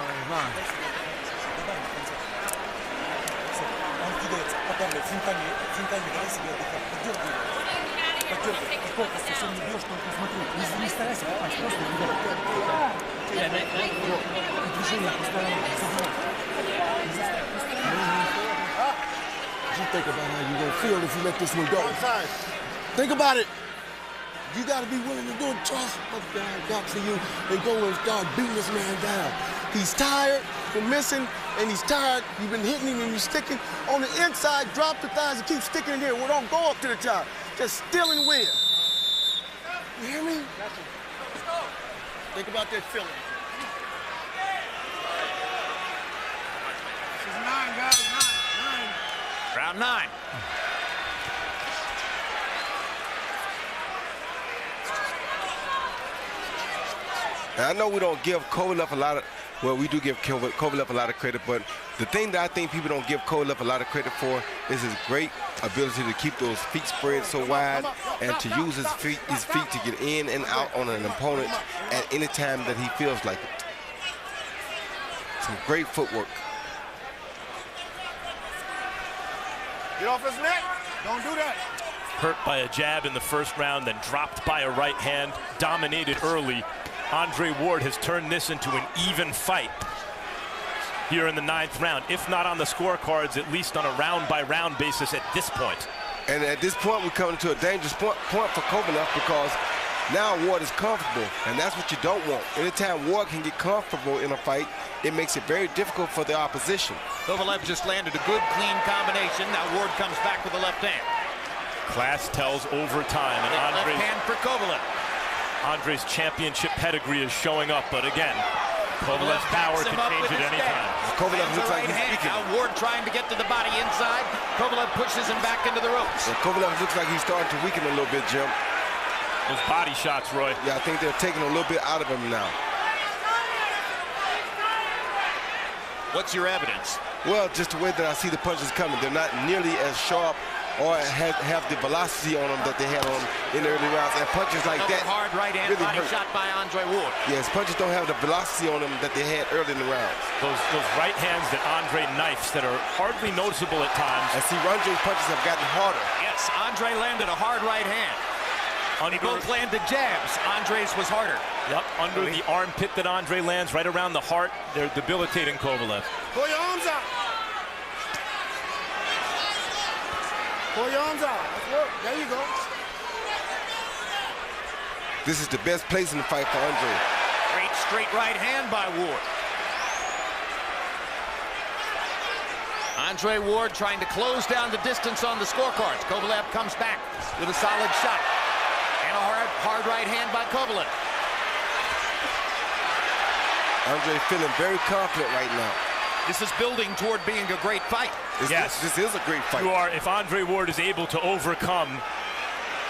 You think about how you're going to feel if you let this one go. Think about it. You got to be willing to do it. Trust the guy got to you and go and start beating this man down. He's tired from missing, and he's tired. You've been hitting him and you're sticking. On the inside, drop the thighs and keep sticking in here. Well, don't go up to the top. Just steal and win. You hear me? Think about that feeling. This is 9, guys, 9. Round 9. Now, I know we don't give Kovalev a lot of, well, we do give Kovalev a lot of credit, but the thing that I think people don't give Kovalev a lot of credit for is his great ability to keep those feet spread so wide and to use his feet to get in and out on an opponent at any time that he feels like it. Some great footwork. Get off his neck. Don't do that. Hurt by a jab in the first round, then dropped by a right hand, dominated early. Andre Ward has turned this into an even fight here in the 9th round, if not on the scorecards, at least on a round-by-round basis at this point. And at this point, we're coming to a dangerous point for Kovalev because now Ward is comfortable, and that's what you don't want. Anytime Ward can get comfortable in a fight, it makes it very difficult for the opposition. Kovalev just landed a good, clean combination. Now Ward comes back with the left hand. Class tells overtime, and left hand for Kovalev. Andre's championship pedigree is showing up, but again, Kovalev's power can change at any time. Kovalev looks like he's weakening. Now Ward trying to get to the body inside. Kovalev pushes him back into the ropes. Yeah, Kovalev looks like he's starting to weaken a little bit, Jim. Those body shots, Roy. Yeah, I think they're taking a little bit out of him now. What's your evidence? Well, just the way that I see the punches coming. They're not nearly as sharp or have the velocity on them that they had on in the early rounds. And punches like that hard right hand really body hurt. shot by Andre Ward. Yes, punches don't have the velocity on them that they had early in the rounds. Those right hands that Andre knifes that are hardly noticeable at times. And see, Andre's punches have gotten harder. Yes, Andre landed a hard right hand. They both landed jabs. Andre's was harder. Yep, under the armpit that Andre lands, right around the heart. They're debilitating Kovalev. Pull your arms out. Pull your arms out. Let's work. There you go. This is the best place in the fight for Andre. Great straight right hand by Ward. Andre Ward trying to close down the distance on the scorecards. Kovalev comes back with a solid shot. And a hard right hand by Kovalev. Andre feeling very confident right now. This is building toward being a great fight. Yes. This is a great fight. If Andre Ward is able to overcome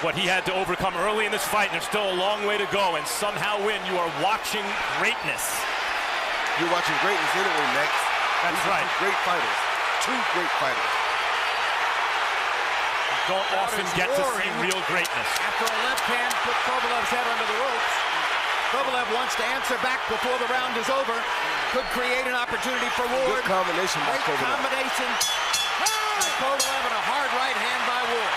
what he had to overcome early in this fight, and there's still a long way to go, and somehow win, you are watching greatness. You're watching greatness anyway, Max. That's right. Great fighters. two great fighters. Don't often get to see real greatness. After a left hand put Kovalev's head under the ropes. Kovalev wants to answer back before the round is over. Could create an opportunity for Ward. Good combination by Great Kovalev. combination. Kovalev and a hard right hand by Ward.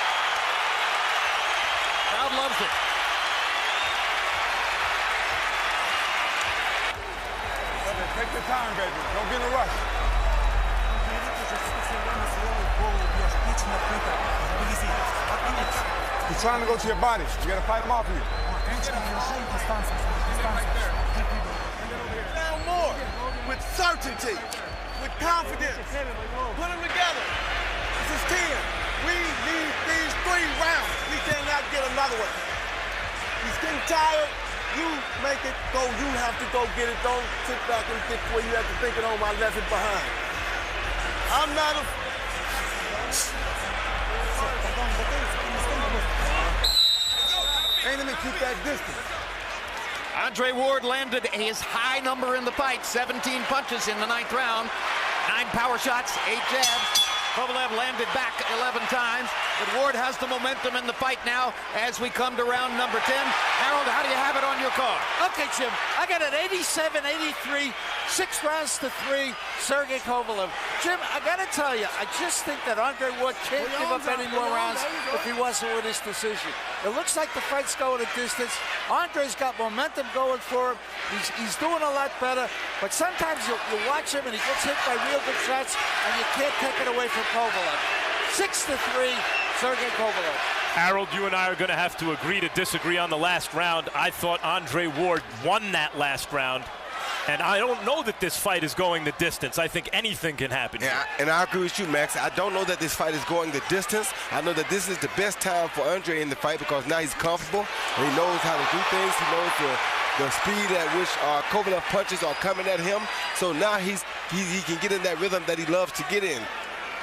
Crowd loves it. Take your time, baby. Don't get in a rush. He's trying to go to your body. You gotta fight him off of you. Now more, with certainty, with confidence. Put them together. This is 10. We need these 3 rounds. We cannot get another one. He's getting tired. You make it go. You have to go get it. Don't sit back and think where you have to think it on my left and behind. I'm not a... Ain't him and keep that distance. Andre Ward landed his high number in the fight, 17 punches in the 9th round, 9 power shots, 8 jabs. Kovalev landed back 11 times, but Ward has the momentum in the fight now as we come to round number 10. Harold, how do you have it on your card? Okay, Jim, I got an 87-83, 6 rounds to 3, Sergey Kovalev. Jim, I got to tell you, I just think that Andre Ward can't give up any more rounds if he wants to win this decision. It looks like the fight's going a distance. Andre's got momentum going for him. He's doing a lot better, but sometimes you watch him and he gets hit by real good shots, and you can't take it away from Kovalev. 6-3, Sergey Kovalev. Harold, you and I are going to have to agree to disagree on the last round. I thought Andre Ward won that last round, and I don't know that this fight is going the distance. I think anything can happen. Yeah, and I agree with you, Max. I don't know that this fight is going the distance. I know that this is the best time for Andre in the fight because now he's comfortable and he knows how to do things. He knows the speed at which Kovalev punches are coming at him. So now he can get in that rhythm that he loves to get in.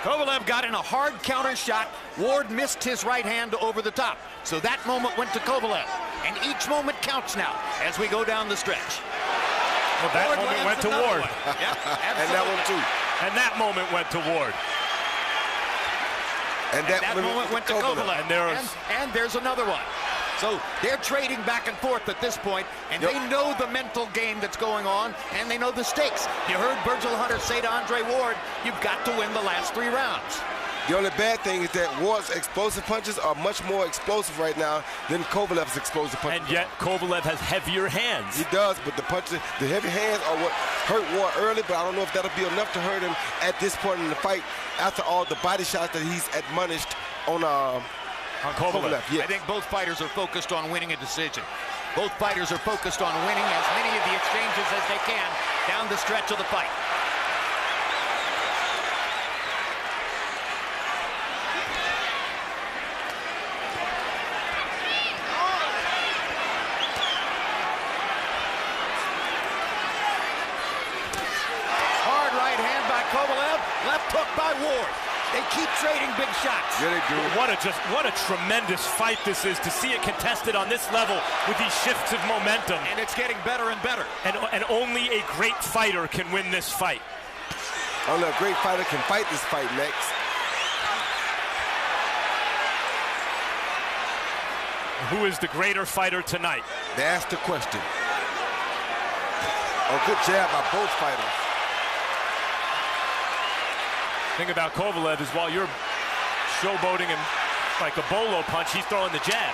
Kovalev got in a hard counter shot. Ward missed his right hand over the top. So that moment went to Kovalev. And each moment counts now as we go down the stretch. Well, that moment went to Ward. Yep, and that one too. And that moment went to Ward. And that moment went to Kovalev. And there's another one. So they're trading back and forth at this point, and they know the mental game that's going on, and they know the stakes. You heard Virgil Hunter say to Andre Ward, you've got to win the last 3 rounds. The only bad thing is that Ward's explosive punches are much more explosive right now than Kovalev's explosive punches. And yet Kovalev has heavier hands. He does, but the punches, the heavy hands are what hurt Ward early, but I don't know if that'll be enough to hurt him at this point in the fight after all the body shots that he's admonished on Kovalev. Yes. I think both fighters are focused on winning a decision. Both fighters are focused on winning as many of the exchanges as they can down the stretch of the fight. Hard right hand by Kovalev, left hook by Ward. They keep trading big shots. Yeah, they do. What a tremendous fight this is to see it contested on this level with these shifts of momentum. And it's getting better and better. And only a great fighter can win this fight. Only a great fighter can fight this fight, Max. Who is the greater fighter tonight? That's the question. Oh, good jab by both fighters. The thing about Kovalev is while you're showboating him like a bolo punch, he's throwing the jab.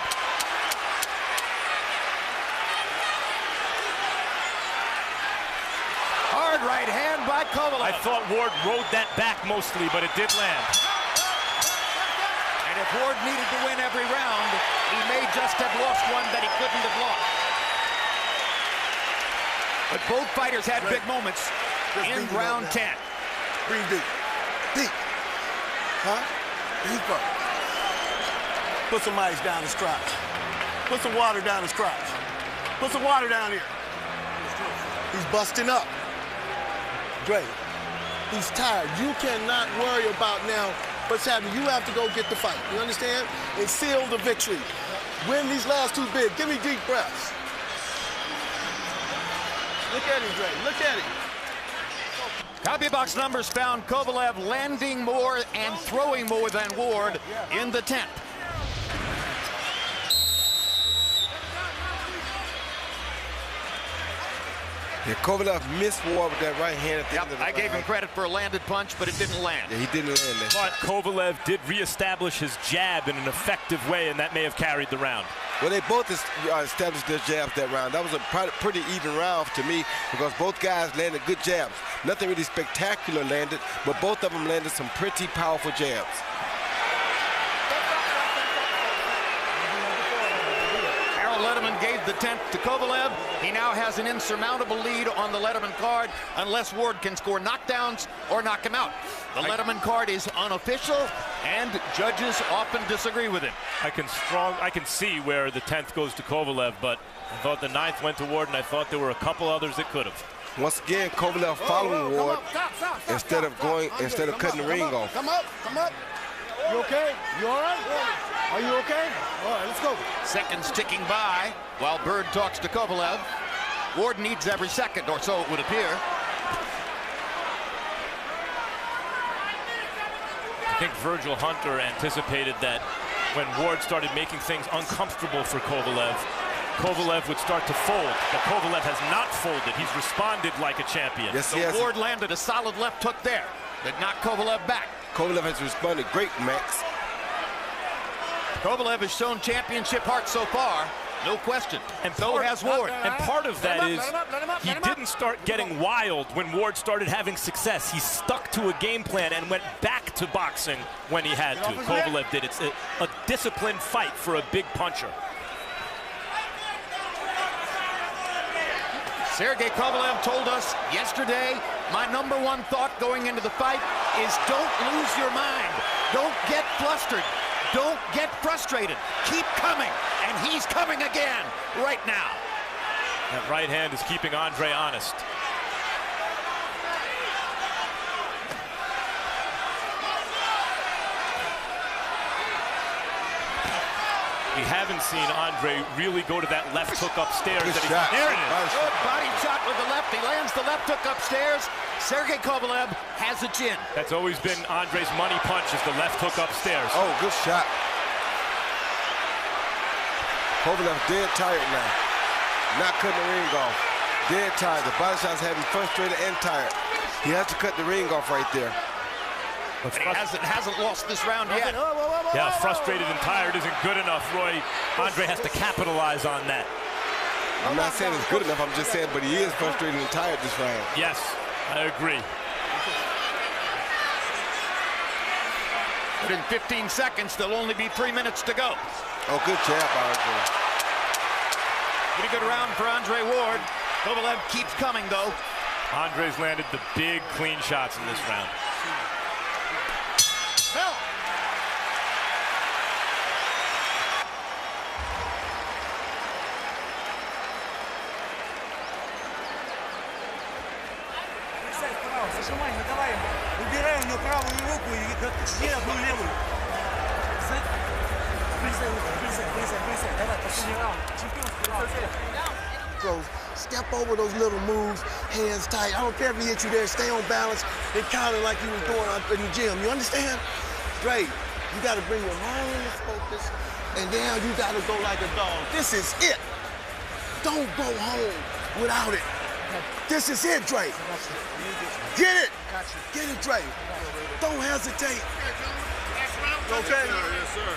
Hard right hand by Kovalev. I thought Ward rode that back mostly, but it did land. And if Ward needed to win every round, he may just have lost one that he couldn't have lost. But both fighters had big moments in round 10. Breathe deep. Deep. Huh? Deeper. Put some ice down his crotch. Put some water down his crotch. Put some water down here. He's busting up. Dre, he's tired. You cannot worry about now what's happening. You have to go get the fight. You understand? And seal the victory. Win these last 2 big. Give me deep breaths. Look at him, Dre. Look at him. Copy box numbers found Kovalev landing more and throwing more than Ward in the 10th. Yeah, Kovalev missed Ward with that right hand at the end of the I gave him credit for a landed punch, but it didn't land. Yeah, he didn't land that. But Kovalev did reestablish his jab in an effective way, and that may have carried the round. Well, they both established their jabs that round. That was a pretty even round to me because both guys landed good jabs. Nothing really spectacular landed, but both of them landed some pretty powerful jabs. Letterman gave the 10th to Kovalev. He now has an insurmountable lead on the Letterman card unless Ward can score knockdowns or knock him out. The Letterman card is unofficial, and judges often disagree with him. I can see where the 10th goes to Kovalev, but I thought the 9th went to Ward, and I thought there were a couple others that could have. Once again, Kovalev following Ward instead of cutting the ring off. Come up. You okay? You all right? Are you okay? All right, let's go. Seconds ticking by while Bird talks to Kovalev. Ward needs every second, or so it would appear. I think Virgil Hunter anticipated that when Ward started making things uncomfortable for Kovalev, Kovalev would start to fold. But Kovalev has not folded. He's responded like a champion. Yes, so Ward landed a solid left hook there that knocked Kovalev back. Kovalev has responded great, Max. Kovalev has shown championship heart so far, no question. And so has Ward. And part of that is he didn't start getting wild when Ward started having success. He stuck to a game plan and went back to boxing when he had to. Kovalev did. It's a disciplined fight for a big puncher. Sergey Kovalev told us yesterday, my #1 thought going into the fight is don't lose your mind. Don't get flustered. Don't get frustrated. Keep coming. And he's coming again right now. That right hand is keeping Andre honest. We haven't seen Andre really go to that left hook upstairs. There it is. Good body shot with the left. He lands the left hook upstairs. Sergey Kovalev has a chin. That's always been Andre's money punch, is the left hook upstairs. Oh, good shot. Kovalev dead tired now. Not cutting the ring off. Dead tired. The body shots have him frustrated and tired. He has to cut the ring off right there. But he hasn't lost this round yet. Yeah, frustrated and tired isn't good enough, Roy. Andre has to capitalize on that. I'm not saying it's good enough. I'm just saying, but he is frustrated and tired this round. Yes, I agree. But in 15 seconds, there'll only be 3 minutes to go. Oh, good jab, Andre. Pretty good round for Andre Ward. Kovalev keeps coming, though. Andre's landed the big, clean shots in this round. Зажимай, не давай ему. Убирай у него правую руку и отпусти одну левую. Вылезай. Давай, последний раунд. Чемпионский раунд. Step over those little moves, hands tight. I don't care if he hit you there. Stay on balance and counter like you were doing in the gym. You understand? Great. You got to bring your mind to focus, and now you got to go like a dog. This is it. Don't go home without it. This is it, Dre. Get it. Get it, Dre. Don't hesitate. Okay? Yes, sir.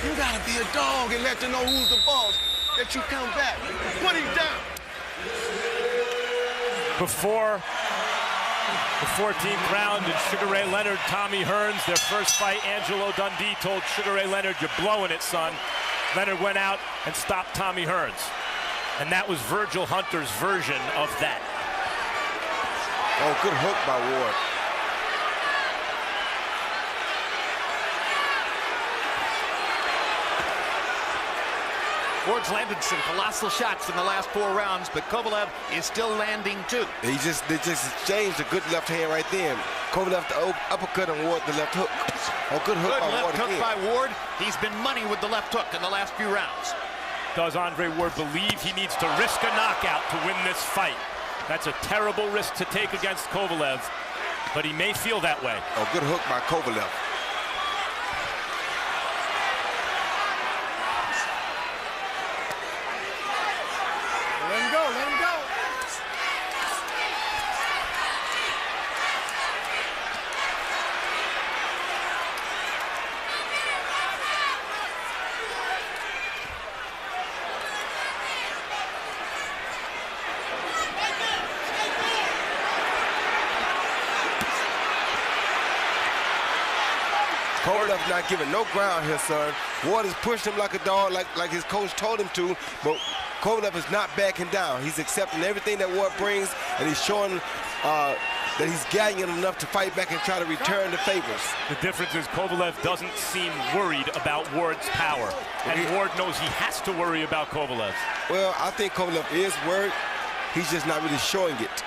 You got to be a dog and let them know who's the boss. That you come back. Put him down. Before the 14th round in Sugar Ray Leonard, Tommy Hearns, their first fight, Angelo Dundee told Sugar Ray Leonard, "You're blowing it, son." Leonard went out and stopped Tommy Hearns. And that was Virgil Hunter's version of that. Oh, good hook by Ward. Ward's landed some colossal shots in the last 4 rounds, but Kovalev is still landing too. They just exchanged a good left hand right then. Kovalev the uppercut and Ward the left hook. Oh, good hook by Ward Good left hook again. by Ward. He's been money with the left hook in the last few rounds. Does Andre Ward believe he needs to risk a knockout to win this fight? That's a terrible risk to take against Kovalev. but he may feel that way. A good hook by Kovalev. Let him go, let him go. Kovalev's not giving no ground here, son. Ward has pushed him like a dog, like his coach told him to, but Kovalev is not backing down. He's accepting everything that Ward brings, and he's showing that he's gallant enough to fight back and try to return the favors. The difference is Kovalev doesn't seem worried about Ward's power, and Ward knows he has to worry about Kovalev. Well, I think Kovalev is worried. He's just not really showing it.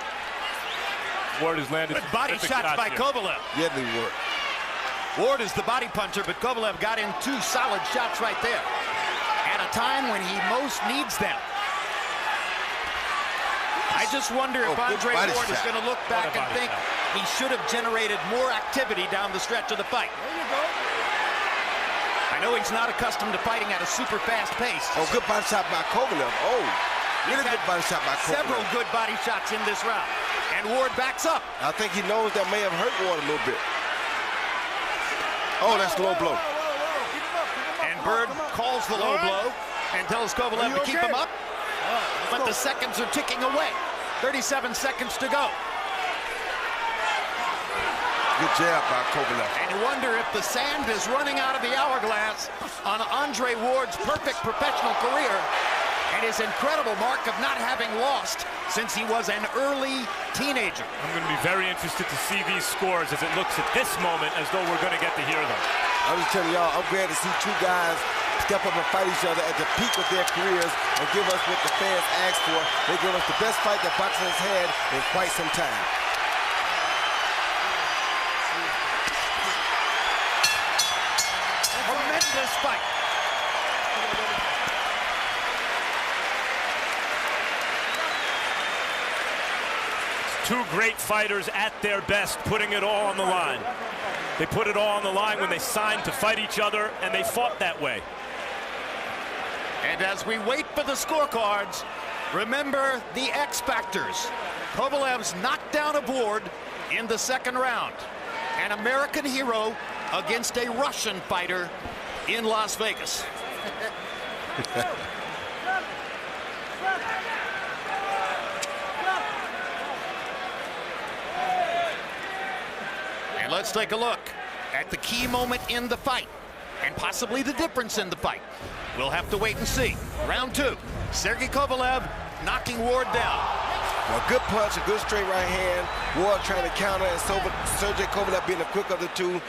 Ward has landed good body shots by Kovalev. Yeah, they were. Ward is the body puncher, but Kovalev got in 2 solid shots right there at a time when he most needs them. I just wonder if Andre Ward is going to look back and think he should have generated more activity down the stretch of the fight. There you go. I know he's not accustomed to fighting at a super fast pace. Oh, good body shot by Kovalev. Oh, really good body shot by Kovalev. Several good body shots in this round. And Ward backs up. I think he knows that may have hurt Ward a little bit. Oh, that's a low blow. And Bird calls the low blow and tells Kovalev to keep him up. But the seconds are ticking away. 37 seconds to go. Good jab by Kovalev. And you wonder if the sand is running out of the hourglass on Andre Ward's perfect professional career and his incredible mark of not having lost since he was an early teenager. I'm going to be very interested to see these scores as it looks at this moment as though we're going to get to hear them. I'm just telling y'all, I'm glad to see 2 guys step up and fight each other at the peak of their careers and give us what the fans asked for. They give us the best fight that boxing has had in quite some time. Tremendous fight. Two great fighters at their best, putting it all on the line. They put it all on the line when they signed to fight each other, and they fought that way. And as we wait for the scorecards, remember the X factors. Kovalev's knocked down a Ward in the 2nd round. An American hero against a Russian fighter in Las Vegas. And let's take a look at the key moment in the fight and possibly the difference in the fight. We'll have to wait and see. Round 2, Sergey Kovalev knocking Ward down. A good punch, a good straight right hand. Ward trying to counter, and Sergey Kovalev being the quick of the 2.